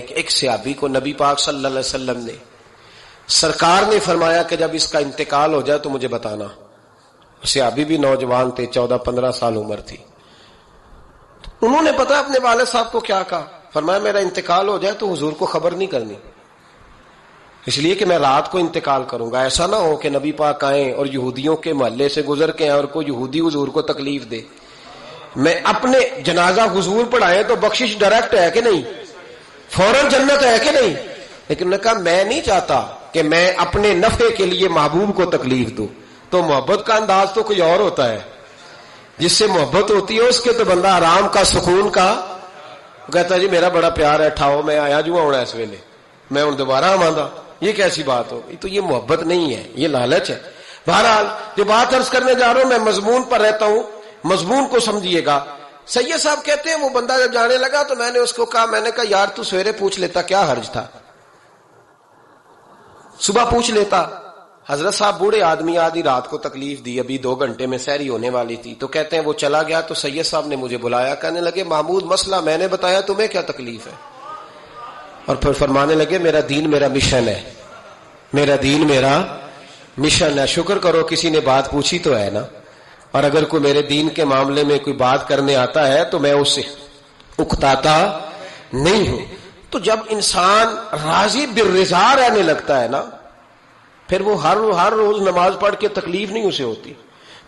ایک صحابی کو نبی پاک صلی اللہ علیہ وسلم نے سرکار نے فرمایا کہ جب اس کا انتقال ہو جائے تو مجھے بتانا. صحابی بھی نوجوان تھے، 14-15 سال عمر تھی. انہوں نے پتا اپنے والد صاحب کو کیا کہا، فرمایا میرا انتقال ہو جائے تو حضور کو خبر نہیں کرنی، اس لیے کہ میں رات کو انتقال کروں گا. ایسا نہ ہو کہ نبی پاک آئیں اور یہودیوں کے محلے سے گزر کے آئیں اور کوئی یہودی حضور کو تکلیف دے. میں اپنے جنازہ حضور پڑھائیں تو بخشش ڈائریکٹ ہے کہ نہیں، فوراً جنت ہے کہ نہیں. لیکن انہوں نے کہا میں نہیں چاہتا کہ میں اپنے نفع کے لیے محبوب کو تکلیف دوں. تو محبت کا انداز تو کوئی اور ہوتا ہے، جس سے محبت ہوتی ہے اس کے تو بندہ آرام کا، سکون کا کہتا ہے جی میرا بڑا پیار ہے، ٹھاؤ میں آیا جو ہونا اس ویلے، میں ہوں دوبارہ آماندہ. یہ کیسی بات ہو گئی؟ تو یہ محبت نہیں ہے، یہ لالچ ہے. بہرحال جو بات عرض کرنے جا رہا ہوں میں مضمون پر رہتا ہوں، مضمون کو سمجھیے گا. سید صاحب کہتے ہیں وہ بندہ جب جانے لگا تو میں نے اس کو کہا، میں نے کہا یار تو سویرے پوچھ لیتا، کیا حرج تھا، صبح پوچھ لیتا. حضرت صاحب بوڑھے آدمی، آدھی رات کو تکلیف دی، ابھی 2 گھنٹے میں سحری ہونے والی تھی. تو کہتے ہیں وہ چلا گیا تو سید صاحب نے مجھے بلایا، کہنے لگے محمود مسئلہ میں نے بتایا، تمہیں کیا تکلیف ہے؟ اور پھر فرمانے لگے میرا دین میرا مشن ہے، میرا دین میرا مشن ہے. شکر کرو کسی نے بات پوچھی تو ہے نا. اور اگر کوئی میرے دین کے معاملے میں کوئی بات کرنے آتا ہے تو میں اس سے اکتاتا نہیں ہوں. تو جب انسان راضی بالرضا رہنے لگتا ہے نا، پھر وہ ہر روز نماز پڑھ کے تکلیف نہیں اسے ہوتی.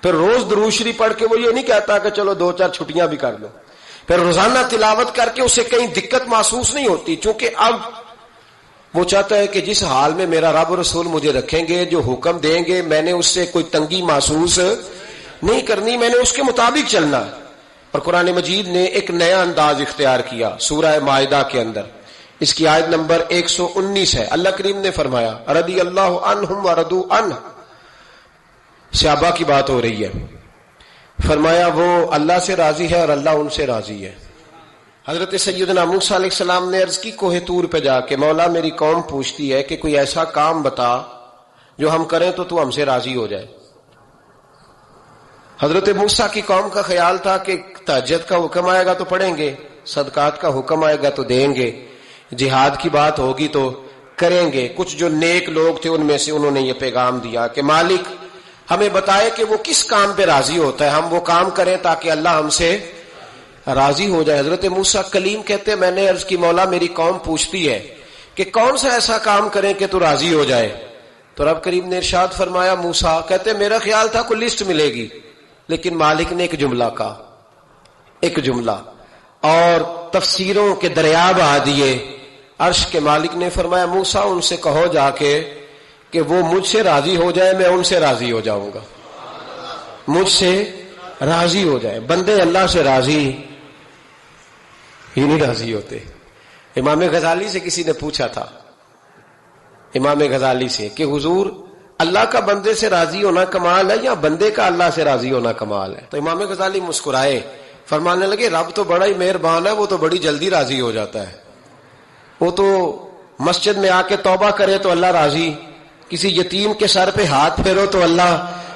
پھر روز درود شریف پڑھ کے وہ یہ نہیں کہتا کہ چلو 2-4 چھٹیاں بھی کر لو. پھر روزانہ تلاوت کر کے اسے کہیں دقت محسوس نہیں ہوتی، چونکہ اب وہ چاہتا ہے کہ جس حال میں میرا رب رسول مجھے رکھیں گے، جو حکم دیں گے، میں نے اس سے کوئی تنگی محسوس نہیں کرنی، میں نے اس کے مطابق چلنا. اور قرآن مجید نے ایک نیا انداز اختیار کیا سورہ مائدہ کے اندر. اس کی آیت نمبر 119 ہے. اللہ کریم نے فرمایا رضی اللہ عنہم ورضوا عنہ، صحابہ کی بات ہو رہی ہے. فرمایا وہ اللہ سے راضی ہے اور اللہ ان سے راضی ہے. حضرت سیدنا موسیٰ علیہ السلام نے عرض کی کوہ طور پہ جا کے، مولا میری قوم پوچھتی ہے کہ کوئی ایسا کام بتا جو ہم کریں تو ہم سے راضی ہو جائے. حضرت موسیٰ کی قوم کا خیال تھا کہ تہجد کا حکم آئے گا تو پڑھیں گے، صدقات کا حکم آئے گا تو دیں گے، جہاد کی بات ہوگی تو کریں گے. کچھ جو نیک لوگ تھے ان میں سے انہوں نے یہ پیغام دیا کہ مالک ہمیں بتائے کہ وہ کس کام پہ راضی ہوتا ہے، ہم وہ کام کریں تاکہ اللہ ہم سے راضی ہو جائے. حضرت موسیٰ کلیم کہتے ہیں میں نے عرض کی مولا میری قوم پوچھتی ہے کہ کون سا ایسا کام کریں کہ تو راضی ہو جائے. تو رب کریم نے ارشاد فرمایا موسیٰ کہتے میرا خیال تھا کوئی لسٹ ملے گی، لیکن مالک نے ایک جملہ کہا، ایک جملہ، اور تفسیروں کے دریا بہا دیے. عرش کے مالک نے فرمایا موسیٰ ان سے کہو جا کے کہ وہ مجھ سے راضی ہو جائے، میں ان سے راضی ہو جاؤں گا. مجھ سے راضی ہو جائے. بندے اللہ سے راضی ہی نہیں راضی ہوتے. امام غزالی سے کسی نے پوچھا تھا، امام غزالی سے، کہ حضور اللہ کا بندے سے راضی ہونا کمال ہے یا بندے کا اللہ سے راضی ہونا کمال ہے؟ تو امام غزالی مسکرائے، فرمانے لگے رب تو بڑا ہی مہربان ہے، وہ تو بڑی جلدی راضی ہو جاتا ہے. وہ تو مسجد میں آ کے توبہ کرے تو اللہ راضی، کسی یتیم کے سر پہ ہاتھ پھیرو تو اللہ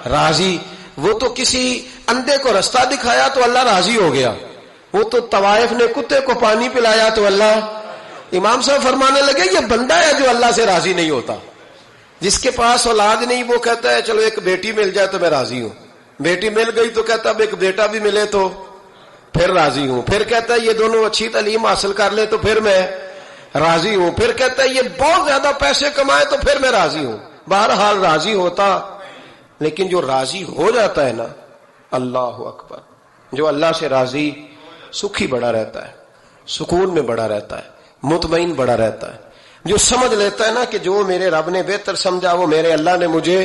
راضی، وہ تو کسی اندھے کو رستہ دکھایا تو اللہ راضی ہو گیا، وہ تو طوائف نے کتے کو پانی پلایا تو اللہ. امام صاحب فرمانے لگے یہ بندہ ہے جو اللہ سے راضی نہیں ہوتا. جس کے پاس اولاد نہیں وہ کہتا ہے چلو ایک بیٹی مل جائے تو میں راضی ہوں، بیٹی مل گئی تو کہتا اب ایک بیٹا بھی ملے تو پھر راضی ہوں، پھر کہتا ہے یہ دونوں اچھی تعلیم حاصل کر لے تو پھر میں راضی ہوں، پھر کہتا ہے یہ بہت زیادہ پیسے کمائے تو پھر میں راضی ہوں. بہرحال راضی ہوتا، لیکن جو راضی ہو جاتا ہے نا، اللہ اکبر، جو اللہ سے راضی سکھی بڑا رہتا ہے، سکون میں بڑا رہتا ہے، مطمئن بڑا رہتا ہے. جو سمجھ لیتا ہے نا کہ جو میرے رب نے بہتر سمجھا وہ میرے اللہ نے مجھے.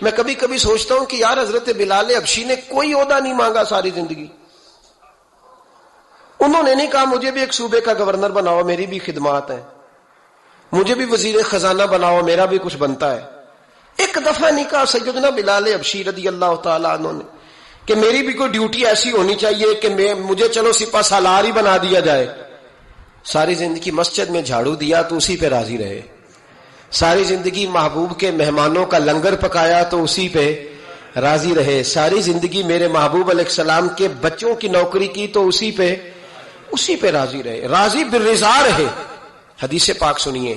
میں کبھی کبھی سوچتا ہوں کہ یار حضرت بلال حبشی نے کوئی عہدہ نہیں مانگا ساری زندگی. انہوں نے نہیں کہا مجھے بھی ایک صوبے کا گورنر بناؤ میری بھی خدمات ہیں، مجھے بھی وزیر خزانہ بناؤ میرا بھی کچھ بنتا ہے. ایک دفعہ نہیں کہا سیدنا بلال حبشی رضی اللہ تعالیٰ عنہ نے کہ میری بھی کوئی ڈیوٹی ایسی ہونی چاہیے کہ مجھے چلو سپہ سالار ہی بنا دیا جائے. ساری زندگی مسجد میں جھاڑو دیا تو اسی پہ راضی رہے، ساری زندگی محبوب کے مہمانوں کا لنگر پکایا تو اسی پہ راضی رہے، ساری زندگی میرے محبوب علیہ السلام کے بچوں کی نوکری کی تو اسی پہ راضی رہے. راضی بالرضا رہے. حدیث پاک سنیے.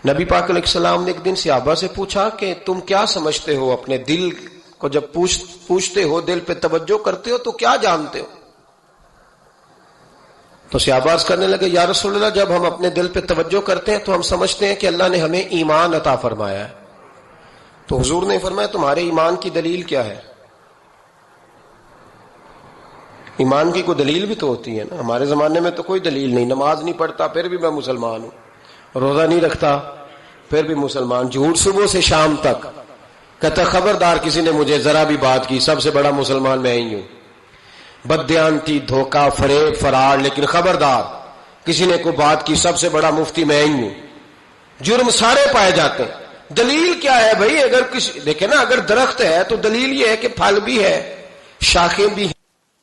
نبی پاک علیہ السلام نے ایک دن صحابہ سے پوچھا کہ تم کیا سمجھتے ہو؟ اپنے دل کو جب پوچھتے ہو، دل پہ توجہ کرتے ہو تو کیا جانتے ہو؟ تو صحابہ عرض کرنے لگے یا رسول اللہ، جب ہم اپنے دل پہ توجہ کرتے ہیں تو ہم سمجھتے ہیں کہ اللہ نے ہمیں ایمان عطا فرمایا ہے. تو حضور نے فرمایا تمہارے ایمان کی دلیل کیا ہے؟ ایمان کی کوئی دلیل بھی تو ہوتی ہے نا. ہمارے زمانے میں تو کوئی دلیل نہیں. نماز نہیں پڑھتا پھر بھی میں مسلمان ہوں، روزہ نہیں رکھتا پھر بھی مسلمان. جھوٹ صبح سے شام تک. کہتا خبردار کسی نے مجھے ذرا بھی بات کی، سب سے بڑا مسلمان میں ہی ہوں. بددیانتی، دھوکہ، فریب، فرار، لیکن خبردار کسی نے کوئی بات کی، سب سے بڑا مفتی میں ہی ہوں. جرم سارے پائے جاتے ہیں. دلیل کیا ہے بھائی؟ اگر کسی دیکھیں نا، اگر درخت ہے تو دلیل یہ ہے کہ پھل بھی ہے، شاخیں بھی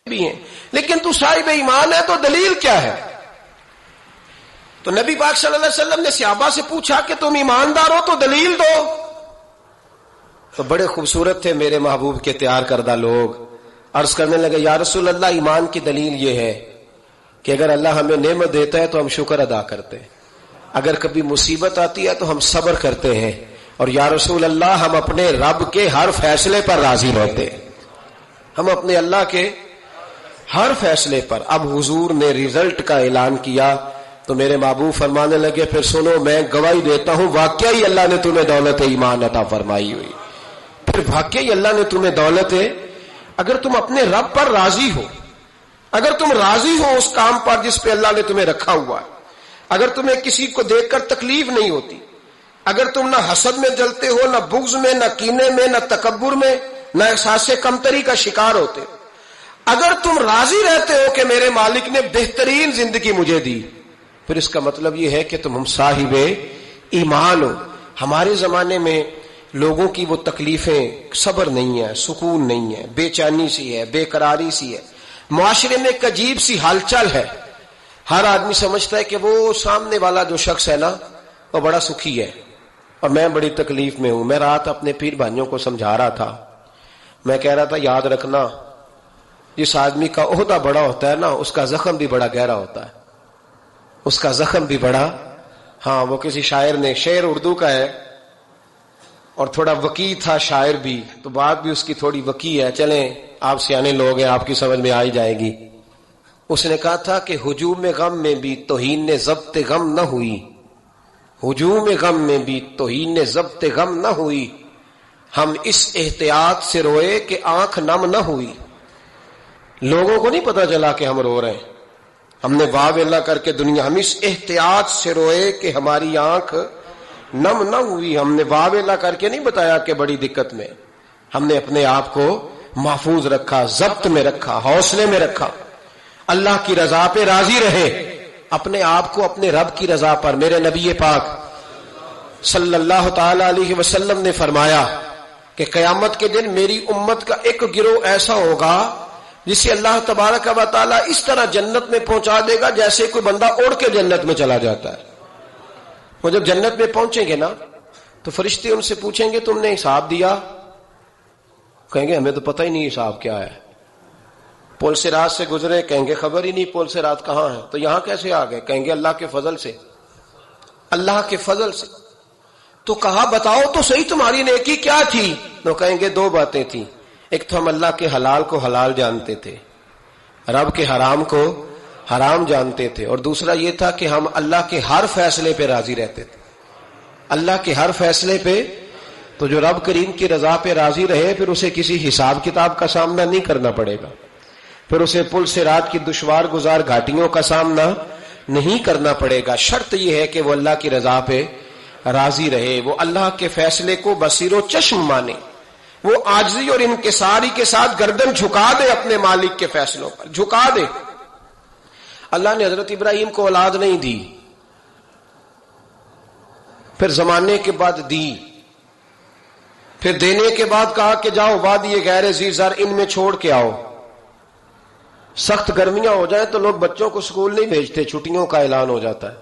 ہیں، لیکن تو صاحب ایمان ہے تو دلیل کیا ہے؟ تو نبی پاک صلی اللہ علیہ وسلم نے صحابہ سے پوچھا کہ تم ایماندار ہو تو دلیل دو. تو بڑے خوبصورت تھے میرے محبوب کے تیار کردہ لوگ. عرض کرنے لگے یا رسول اللہ، ایمان کی دلیل یہ ہے کہ اگر اللہ ہمیں نعمت دیتا ہے تو ہم شکر ادا کرتے ہیں، اگر کبھی مصیبت آتی ہے تو ہم صبر کرتے ہیں، اور یا رسول اللہ ہم اپنے رب کے ہر فیصلے پر راضی رہتے ہیں. ہم اپنے اللہ کے ہر فیصلے پر. اب حضور نے رزلٹ کا اعلان کیا تو میرے محبوب فرمانے لگے پھر سنو، میں گواہی دیتا ہوں واقعی اللہ نے تمہیں دولت ایمان عطا فرمائی ہوئی. پھر واقعی اللہ نے تمہیں دولت ہے. اگر تم اپنے رب پر راضی ہو، اگر تم راضی ہو اس کام پر جس پہ اللہ نے تمہیں رکھا ہوا ہے، اگر تمہیں کسی کو دیکھ کر تکلیف نہیں ہوتی، اگر تم نہ حسد میں جلتے ہو، نہ بغض میں، نہ کینے میں، نہ تکبر میں، نہ احساس کمتری کا شکار ہوتے ہو، اگر تم راضی رہتے ہو کہ میرے مالک نے بہترین زندگی مجھے دی، پھر اس کا مطلب یہ ہے کہ تم صاحب ایمان ہو. ہمارے زمانے میں لوگوں کی وہ تکلیفیں، صبر نہیں ہے، سکون نہیں ہے، بے چینی سی ہے، بے قراری سی ہے. معاشرے میں ایک عجیب سی ہلچل ہے. ہر آدمی سمجھتا ہے کہ وہ سامنے والا جو شخص ہے نا وہ بڑا سکھی ہے اور میں بڑی تکلیف میں ہوں. میں رات اپنے پیر بھائیوں کو سمجھا رہا تھا. میں کہہ رہا تھا یاد رکھنا، جس آدمی کا عہدہ بڑا ہوتا ہے نا اس کا زخم بھی بڑا گہرا ہوتا ہے. اس کا زخم بھی بڑا. ہاں، وہ کسی شاعر نے، شعر اردو کا ہے اور تھوڑا وقی تھا شاعر بھی، تو بات بھی اس کی تھوڑی وقی ہے. چلیں آپ سیانے لوگ ہیں، آپ کی سمجھ میں آ ہی جائے گی. اس نے کہا تھا کہ ہجوم غم میں بھی توہین نے ضبط غم نہ ہوئی، ہجوم غم میں بھی توہین نے ضبط غم نہ ہوئی، ہم اس احتیاط سے روئے کہ آنکھ نم نہ ہوئی. لوگوں کو نہیں پتا چلا کہ ہم رو رہے ہیں، ہم نے واہ ویلا کر کے دنیا، ہم اس احتیاط سے روئے کہ ہماری آنکھ نم نہ ہوئی. ہم نے واہ ویلا کر کے نہیں بتایا کہ بڑی دقت میں. ہم نے اپنے آپ کو محفوظ رکھا، ضبط میں رکھا، حوصلے میں رکھا، اللہ کی رضا پہ راضی رہے. اپنے آپ کو اپنے رب کی رضا پر. میرے نبی پاک صلی اللہ تعالی علیہ وسلم نے فرمایا کہ قیامت کے دن میری امت کا ایک گروہ ایسا ہوگا جسے اللہ تبارک و تعالی اس طرح جنت میں پہنچا دے گا جیسے کوئی بندہ اڑ کے جنت میں چلا جاتا ہے. وہ جب جنت میں پہنچیں گے نا تو فرشتے ان سے پوچھیں گے تم نے حساب دیا؟ کہیں گے ہمیں تو پتہ ہی نہیں حساب کیا ہے. پل سے رات سے گزرے، کہیں گے خبر ہی نہیں پل سے رات کہاں ہے. تو یہاں کیسے آ گئے؟ کہیں گے اللہ کے فضل سے، اللہ کے فضل سے. تو کہا بتاؤ تو صحیح تمہاری نیکی کیا تھی؟ تو کہیں گے دو باتیں تھیں. ایک تو ہم اللہ کے حلال کو حلال جانتے تھے، رب کے حرام کو حرام جانتے تھے، اور دوسرا یہ تھا کہ ہم اللہ کے ہر فیصلے پہ راضی رہتے تھے. اللہ کے ہر فیصلے پہ. تو جو رب کریم کی رضا پہ راضی رہے پھر اسے کسی حساب کتاب کا سامنا نہیں کرنا پڑے گا، پھر اسے پل سے رات کی دشوار گزار گھاٹیوں کا سامنا نہیں کرنا پڑے گا. شرط یہ ہے کہ وہ اللہ کی رضا پہ راضی رہے، وہ اللہ کے فیصلے کو بصیر و چشم مانے، وہ عاجزی اور انکساری کے ساتھ گردن جھکا دے اپنے مالک کے فیصلوں پر، جھکا دے. اللہ نے حضرت ابراہیم کو اولاد نہیں دی، پھر زمانے کے بعد دی، پھر دینے کے بعد کہا کہ جاؤ وادی غیر ذی زرع ان میں چھوڑ کے آؤ. سخت گرمیاں ہو جائیں تو لوگ بچوں کو اسکول نہیں بھیجتے، چھٹیوں کا اعلان ہو جاتا ہے،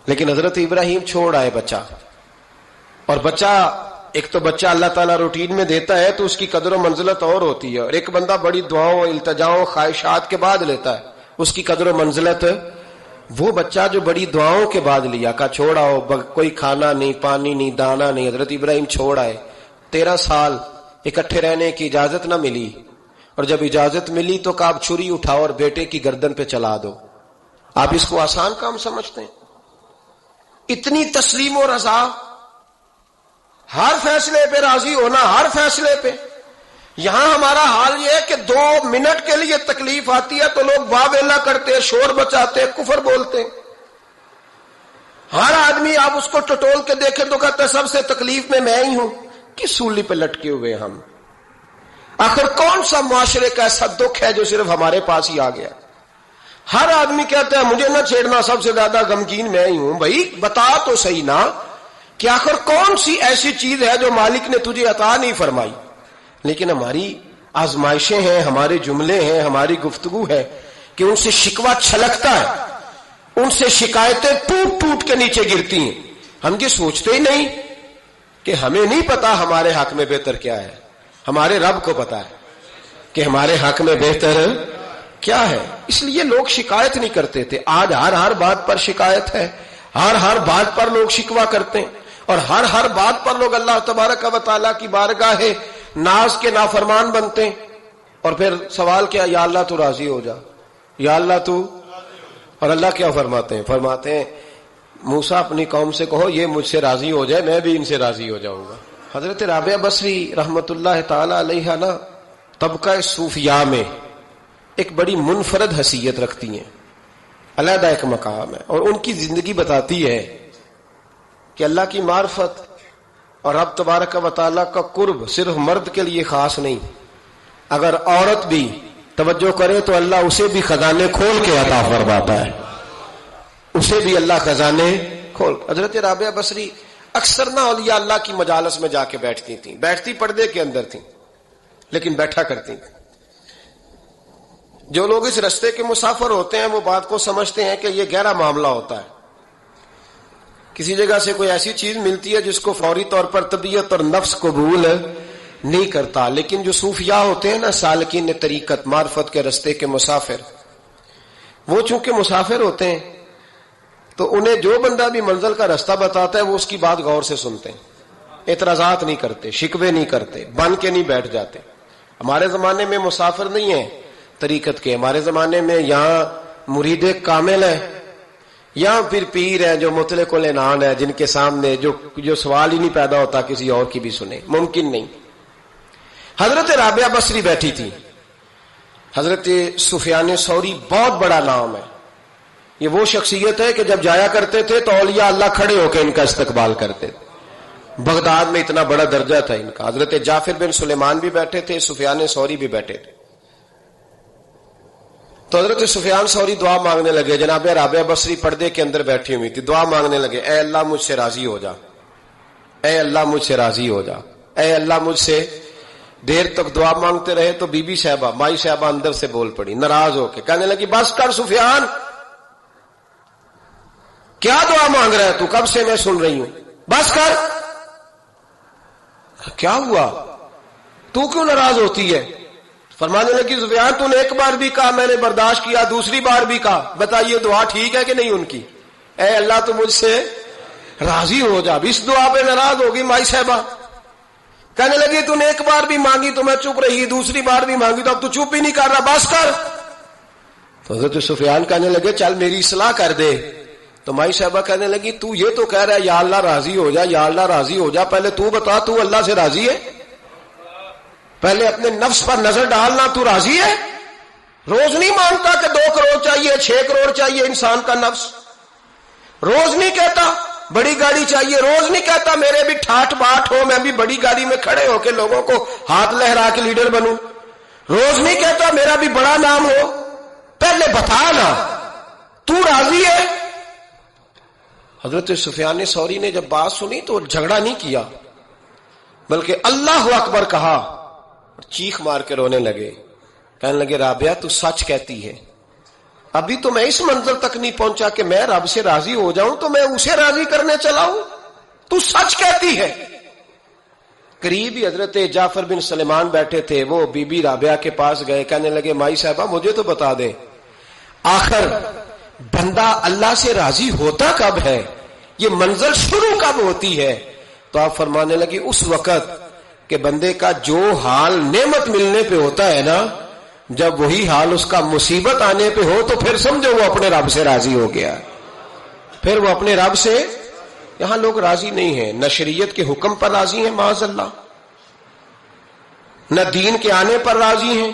لیکن حضرت ابراہیم چھوڑ آئے بچہ. اور بچہ، ایک تو بچہ اللہ تعالیٰ روٹین میں دیتا ہے تو اس کی قدر و منزلت اور ہوتی ہے، اور ایک بندہ بڑی دعاؤں التجاؤں خواہشات کے بعد لیتا ہے، اس کی قدر و منزلت وہ بچہ جو بڑی دعاؤں کے بعد لیا کا چھوڑ آؤ، کوئی کھانا نہیں، پانی نہیں، دانا نہیں، حضرت ابراہیم چھوڑ آئے، 13 سال اکٹھے رہنے کی اجازت نہ ملی، اور جب اجازت ملی تو کہا اب چھری اٹھاؤ اور بیٹے کی گردن پہ چلا دو۔ آپ اس کو آسان کام سمجھتے ہیں؟ اتنی تسلیم و رضا، ہر فیصلے پہ راضی ہونا، ہر فیصلے پہ۔ یہاں ہمارا حال یہ ہے کہ 2 منٹ کے لیے تکلیف آتی ہے تو لوگ واویلا کرتے، شور بچاتے، کفر بولتے۔ ہر آدمی آپ اس کو ٹٹول کے دیکھیں تو کہتا ہے سب سے تکلیف میں ہی ہوں۔ کس سولی پہ لٹکے ہوئے ہم؟ آخر کون سا معاشرے کا ایسا دکھ ہے جو صرف ہمارے پاس ہی آ گیا؟ ہر آدمی کہتا ہے مجھے نہ چھیڑنا، سب سے زیادہ غمگین میں ہی ہوں۔ بھائی بتا تو صحیح نا کہ آخر کون سی ایسی چیز ہے جو مالک نے تجھے عطا نہیں فرمائی؟ لیکن ہماری آزمائشیں ہیں، ہمارے جملے ہیں، ہماری گفتگو ہے کہ ان سے شکوہ چھلکتا ہے، ان سے شکایتیں ٹوٹ ٹوٹ کے نیچے گرتی ہیں۔ ہم یہ سوچتے ہی نہیں کہ ہمیں نہیں پتا ہمارے حق میں بہتر کیا ہے، ہمارے رب کو پتا ہے کہ ہمارے حق میں بہتر کیا ہے۔ اس لیے لوگ شکایت نہیں کرتے تھے، آج ہر بات پر شکایت ہے، ہر بات پر لوگ شکوہ کرتے ہیں، اور ہر بات پر لوگ اللہ تبارک و تعالیٰ کی بارگاہ ہے ناز کے نافرمان بنتے ہیں۔ اور پھر سوال کیا، یا اللہ تو راضی ہو جا، یا اللہ تو، اور اللہ کیا فرماتے ہیں؟ فرماتے ہیں موسیٰ اپنی قوم سے کہو یہ مجھ سے راضی ہو جائے میں بھی ان سے راضی ہو جاؤں گا۔ حضرت رابعہ بصری رحمت اللہ تعالی علیہ نا طبقہ صوفیاء میں ایک بڑی منفرد حیثیت رکھتی ہیں، علیحدہ ایک مقام ہے، اور ان کی زندگی بتاتی ہے کہ اللہ کی معرفت اور رب تبارک و تعالیٰ کا قرب صرف مرد کے لیے خاص نہیں، اگر عورت بھی توجہ کرے تو اللہ اسے بھی خزانے کھول کے عطا فرماتا ہے، اسے بھی اللہ خزانے کھول۔ حضرت رابعہ بصری اکثر نہ اولیاء اللہ کی مجالس میں جا کے بیٹھتی تھیں، بیٹھتی پردے کے اندر تھیں لیکن بیٹھا کرتی تھیں۔ جو لوگ اس رستے کے مسافر ہوتے ہیں وہ بات کو سمجھتے ہیں کہ یہ گہرا معاملہ ہوتا ہے، کسی جگہ سے کوئی ایسی چیز ملتی ہے جس کو فوری طور پر طبیعت اور نفس قبول نہیں کرتا، لیکن جو صوفیاء ہوتے ہیں نا، سالکین طریقت، معرفت کے رستے کے مسافر، وہ چونکہ مسافر ہوتے ہیں تو انہیں جو بندہ بھی منزل کا رستہ بتاتا ہے وہ اس کی بات غور سے سنتے ہیں، اعتراضات نہیں کرتے، شکوے نہیں کرتے، بن کے نہیں بیٹھ جاتے۔ ہمارے زمانے میں مسافر نہیں ہے طریقت کے، ہمارے زمانے میں یہاں مرید کامل ہے، یہاں پھر پیر ہے جو مطلق العنان ہے، جن کے سامنے جو سوال ہی نہیں پیدا ہوتا کسی اور کی بھی سنے، ممکن نہیں۔ حضرت رابعہ بصری بیٹھی تھی، حضرت سفیان ثوری بہت بڑا نام ہے، یہ وہ شخصیت ہے کہ جب جایا کرتے تھے تو اولیاء اللہ کھڑے ہو کے ان کا استقبال کرتے تھے، بغداد میں اتنا بڑا درجہ تھا ان کا۔ حضرت جعفر بن سلیمان بھی بیٹھے تھے، سفیان ثوری بھی بیٹھے تھے۔ تو حضرت سفیان ثوری دعا مانگنے لگے، جناب رابعہ بصری پردے کے اندر بیٹھی ہوئی تھی، دعا مانگنے لگے، اے اللہ مجھ سے راضی ہو جا، اے اللہ مجھ سے راضی ہو جا، اے اللہ مجھ سے۔ دیر تک دعا مانگتے رہے تو بی بی صاحبہ، مائی صاحبہ اندر سے بول پڑی ناراض ہو کے، کہنے لگی بس کر سفیان، کیا دعا مانگ رہا ہے تو، کب سے میں سن رہی ہوں، بس کر۔ کیا ہوا، تو کیوں ناراض ہوتی ہے؟ فرمانے لگی سفیان تو نے ایک بار بھی کہا میں نے برداشت کیا، دوسری بار بھی کہا، بتائیے دعا ٹھیک ہے کہ نہیں ان کی؟ اے اللہ تو مجھ سے راضی ہو جا۔ اس دعا پہ ناراض ہوگی مائی صاحبہ، کہنے لگی تو نے ایک بار بھی مانگی تو میں چپ رہی، دوسری بار بھی مانگی تو اب تو چپ ہی نہیں کر رہا، بس کر۔ تو حضرت سفیان کہنے لگے چل میری اصلاح کر دے۔ تو مائی صاحبہ کہنے لگی تو یہ تو کہہ رہا ہے یا اللہ راضی ہو جا، یا اللہ راضی ہو جا، پہلے تو بتا تو اللہ سے راضی ہے؟ پہلے اپنے نفس پر نظر ڈالنا، تو راضی ہے؟ روز نہیں مانگتا کہ 2 کروڑ چاہیے، 6 کروڑ چاہیے، انسان کا نفس روز نہیں کہتا بڑی گاڑی چاہیے، روز نہیں کہتا میرے بھی ٹھاٹ باٹ ہو، میں بھی بڑی گاڑی میں کھڑے ہو کے لوگوں کو ہاتھ لہرا کے لیڈر بنوں، روز نہیں کہتا میرا بھی بڑا نام ہو۔ پہلے بتا نا تو راضی ہے؟ حضرت سفیان ثوری نے جب بات سنی تو جھگڑا نہیں کیا بلکہ اللہ اکبر کہا، چیخ مار کے رونے لگے، کہنے لگے رابعہ تو سچ کہتی ہے، ابھی تو میں اس منزل تک نہیں پہنچا کہ میں رب سے راضی ہو جاؤں تو میں اسے راضی کرنے چلا ہوں، تو سچ کہتی ہے۔ قریب ہی حضرت جعفر بن سلیمان بیٹھے تھے، وہ بی بی رابعہ کے پاس گئے، کہنے لگے مائی صاحبہ مجھے تو بتا دے آخر بندہ اللہ سے راضی ہوتا کب ہے، یہ منزل شروع کب ہوتی ہے؟ تو آپ فرمانے لگے اس وقت کہ بندے کا جو حال نعمت ملنے پہ ہوتا ہے نا، جب وہی حال اس کا مصیبت آنے پہ ہو تو پھر سمجھو وہ اپنے رب سے راضی ہو گیا، پھر وہ اپنے رب سے۔ یہاں لوگ راضی نہیں ہیں، نہ شریعت کے حکم پر راضی ہیں معاذ اللہ، نہ دین کے آنے پر راضی ہیں،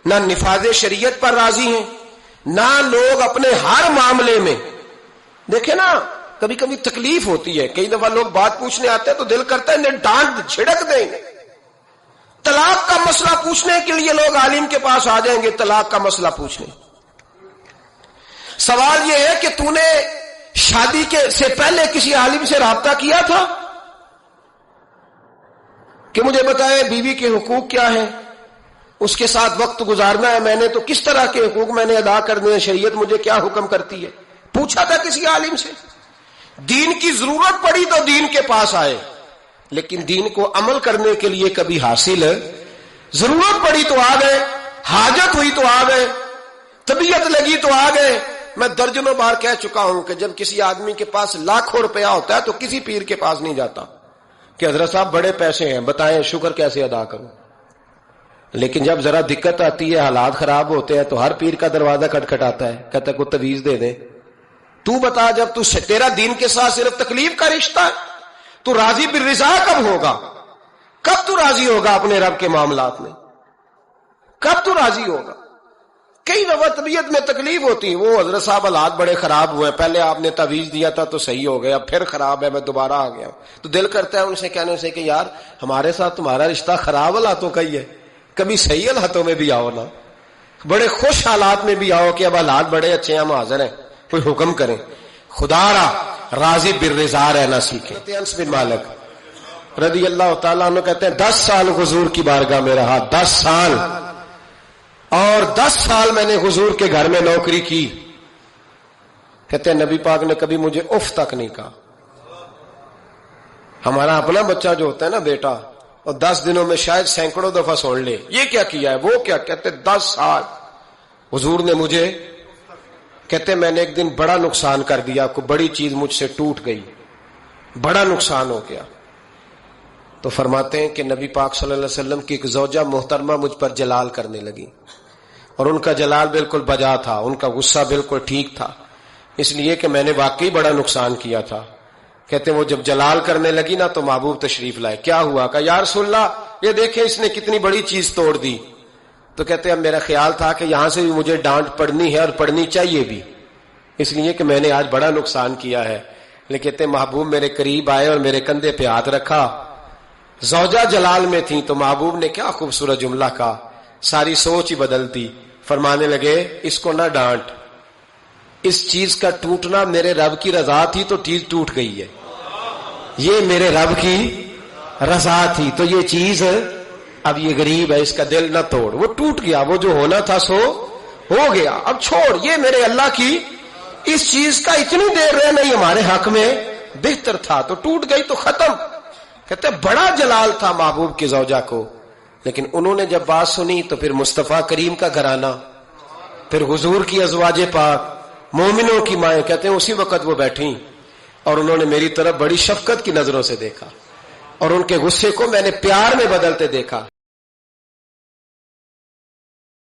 نہ نفاذ شریعت پر راضی ہیں، نہ لوگ اپنے ہر معاملے میں۔ دیکھیں نا، کبھی کبھی تکلیف ہوتی ہے، کئی دفعہ لوگ بات پوچھنے آتے ہیں تو دل کرتا ہے انہیں ڈانٹ چھڑک دیں۔ طلاق کا مسئلہ پوچھنے کے لیے لوگ عالم کے پاس آ جائیں گے، طلاق کا مسئلہ پوچھنے۔ سوال یہ ہے کہ تو نے شادی سے پہلے کسی عالم سے رابطہ کیا تھا کہ مجھے بتائے بیوی کے حقوق کیا ہیں، اس کے ساتھ وقت گزارنا ہے میں نے تو کس طرح کے حقوق میں نے ادا کرنے ہیں، شریعت مجھے کیا حکم کرتی ہے؟ پوچھا تھا کسی عالم سے؟ دین کی ضرورت پڑی تو دین کے پاس آئے، لیکن دین کو عمل کرنے کے لیے کبھی حاصل ضرورت پڑی تو آ گئے، حاجت ہوئی تو آ گئے، طبیعت لگی تو آ گئے۔ میں درجنوں بار کہہ چکا ہوں کہ جب کسی آدمی کے پاس لاکھوں روپیہ ہوتا ہے تو کسی پیر کے پاس نہیں جاتا کہ حضرت صاحب بڑے پیسے ہیں بتائیں شکر کیسے ادا کروں، لیکن جب ذرا دقت آتی ہے، حالات خراب ہوتے ہیں تو ہر پیر کا دروازہ کھٹکھٹاتا ہے، کہتا ہے کوئی تویز دے دے۔ تو بتا، جب تیرا دین کے ساتھ صرف تکلیف کا رشتہ ہے تو راضی بالرضا کب ہوگا؟ کب تو راضی ہوگا اپنے رب کے معاملات میں؟ کب تو راضی ہوگا؟ کئی دفعہ طبیعت میں تکلیف ہوتی، وہ حضرت صاحب حالات بڑے خراب ہوئے، پہلے آپ نے تعویذ دیا تھا تو صحیح ہو گیا، پھر خراب ہے میں دوبارہ آ گیا، تو دل کرتا ہے ان سے کہنے سے کہ یار ہمارے ساتھ تمہارا رشتہ خراب حالاتوں کا ہی ہے، کبھی صحیح حالاتوں میں بھی آؤ نا، بڑے خوش حالات میں بھی آؤ کہ اب حالات بڑے اچھے ہیں ہم حاضر ہیں، کوئی حکم کریں۔ خدا را راضی بالرضا رہنا سیکھیں۔ انس بن مالک رضی اللہ تعالیٰ عنہ کہتے ہیں 10 سال حضور کی بارگاہ میں رہا، 10 سال، اور 10 سال میں نے حضور کے گھر میں نوکری کی۔ کہتے ہیں نبی پاک نے کبھی مجھے اف تک نہیں کہا۔ ہمارا اپنا بچہ جو ہوتا ہے نا بیٹا، اور 10 دنوں میں شاید سینکڑوں دفعہ سن لے یہ کیا کیا ہے وہ کیا، کہتے 10 سال حضور نے مجھے، کہتے میں نے ایک دن بڑا نقصان کر دیا، کوئی بڑی چیز مجھ سے ٹوٹ گئی، بڑا نقصان ہو گیا۔ تو فرماتے ہیں کہ نبی پاک صلی اللہ علیہ وسلم کی ایک زوجہ محترمہ مجھ پر جلال کرنے لگی، اور ان کا جلال بالکل بجا تھا، ان کا غصہ بالکل ٹھیک تھا، اس لیے کہ میں نے واقعی بڑا نقصان کیا تھا۔ کہتے ہیں وہ جب جلال کرنے لگی نا تو محبوب تشریف لائے، کیا ہوا؟ کہا یا رسول اللہ یہ دیکھیں اس نے کتنی بڑی چیز توڑ دی۔ تو کہتے ہیں اب میرا خیال تھا کہ یہاں سے بھی مجھے ڈانٹ پڑنی ہے اور پڑنی چاہیے بھی، اس لیے کہ میں نے آج بڑا نقصان کیا ہے۔ لیکن کہتے ہیں محبوب میرے قریب آئے اور میرے کندھے پہ ہاتھ رکھا، زوجہ جلال میں تھی تو محبوب نے کیا خوبصورت جملہ کہا، ساری سوچ ہی بدل دی۔ فرمانے لگے اس کو نہ ڈانٹ، اس چیز کا ٹوٹنا میرے رب کی رضا تھی تو چیز ٹوٹ گئی ہے، یہ میرے رب کی رضا تھی تو یہ چیز اب یہ غریب ہے اس کا دل نہ توڑ، وہ ٹوٹ گیا، وہ جو ہونا تھا سو ہو گیا، اب چھوڑ، یہ میرے اللہ کی اس چیز کا اتنی دیر رہنا ہی ہمارے حق میں بہتر تھا، تو ٹوٹ گئی تو ختم۔ کہتے بڑا جلال تھا محبوب کی زوجہ کو، لیکن انہوں نے جب بات سنی تو پھر مصطفیٰ کریم کا گھرانہ، پھر حضور کی ازواج پاک، مومنوں کی مائیں، کہتے ہیں اسی وقت وہ بیٹھیں اور انہوں نے میری طرف بڑی شفقت کی نظروں سے دیکھا، اور ان کے غصے کو میں نے پیار میں بدلتے دیکھا۔